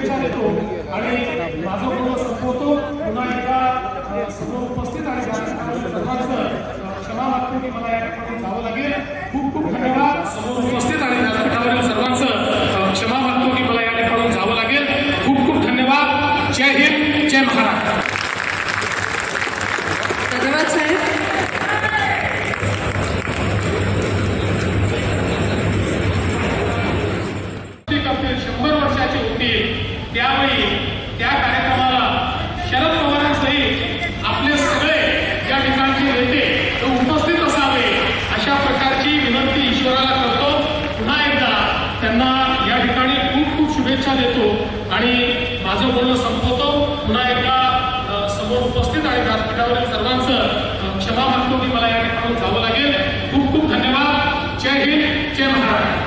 शुभेच्छा देतो आणि माझं बोलणं संपवतो। पुन्हा एकदा समोर उपस्थित आणि सर्वांचं क्षमा मागतो की मला या ठिकाणी जावं लागेल। खूप खूप धन्यवाद। समोर उपस्थित आणि व्यासपीठावरील सर्वांचं क्षमा मागतो की मला या ठिकाणी जावं लागेल। खूप खूप धन्यवाद। जय हिंद, जय महाराष्ट्र। धन्यवाद साहेब। आपले 100 वर्षाचे होतील त्यावेळी त्या कार्यक्रमाला शरद पवारांसहित आपले सगळे या ठिकाणचे नेते उपस्थित असावे अशा प्रकारची विनंती ईश्वराला करतो। पुन्हा एकदा त्यांना या ठिकाणी खूप खूप शुभेच्छा देतो आणि माझं बोलणं संपवतो। पुन्हा एकदा समोर उपस्थित आणि व्यासपीठावरील सर्वांचं क्षमा मागतो की मला या ठिकाणी जावं लागेल। खूप खूप धन्यवाद। जय हिंद, जय महाराष्ट्र।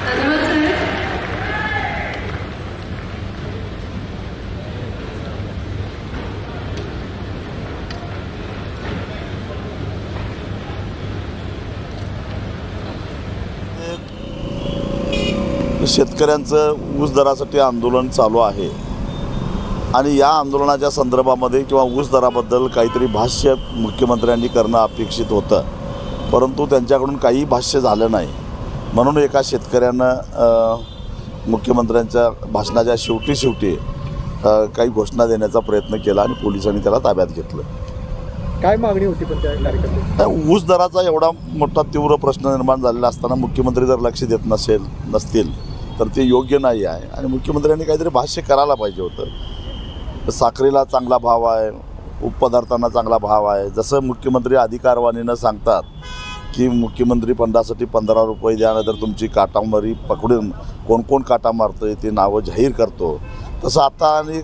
धन्यवाद साहेब। शेतकऱ्यांचं ऊस दरासाठी आंदोलन चालू आहे आणि या आंदोलनाच्या संदर्भामध्ये किंवा ऊस दराबद्दल काहीतरी भाष्य मुख्यमंत्र्यांनी करणं अपेक्षित होतं, परंतु त्यांच्याकडून काही भाष्य झालं नाही। म्हणून एका शेतकऱ्यानं मुख्यमंत्र्यांच्या भाषणाच्या शेवटी काही घोषणा देण्याचा प्रयत्न केला आणि पोलिसांनी त्याला ताब्यात घेतलं। काय मागणी होती पण त्या कार्यक्रमात? ऊस दराचा एवढा मोठा तीव्र प्रश्न निर्माण झालेला असताना मुख्यमंत्री जर लक्ष देत नसतील तर ते योग्य नाही आहे आणि मुख्यमंत्र्यांनी काहीतरी भाष्य करायला पाहिजे होतं। साखरेला चांगला भाव आहे, उपपदार्थांना चांगला भाव आहे। जसं मुख्यमंत्री अधिकारवाणीनं सांगतात की मुख्यमंत्री फंडासाठी 15 रुपये द्या नाहीतर तुमची काटामारी पकडून कोण कोण काटा मारतो आहे ते नावं जाहीर करतो, तसं आता आणि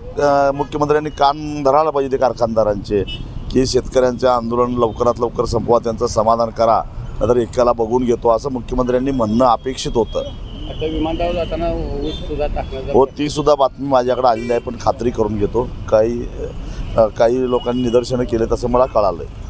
मुख्यमंत्र्यांनी कान धरायला पाहिजे ते कारखानदारांचे की शेतकऱ्यांचे आंदोलन लवकरात लवकर संपवा, त्यांचं समाधान करा, नाहीतर एकाला बघून घेतो असं मुख्यमंत्र्यांनी म्हणणं अपेक्षित होतं। आता विमानतळावर जाताना ऊस सुद्धा टाकण्याचा हो, ती सुद्धा बातमी माझ्याकडे आलेली आहे, पण खात्री करून घेतो काही लोकांनी निदर्शनं केले तसं मला कळालं आहे।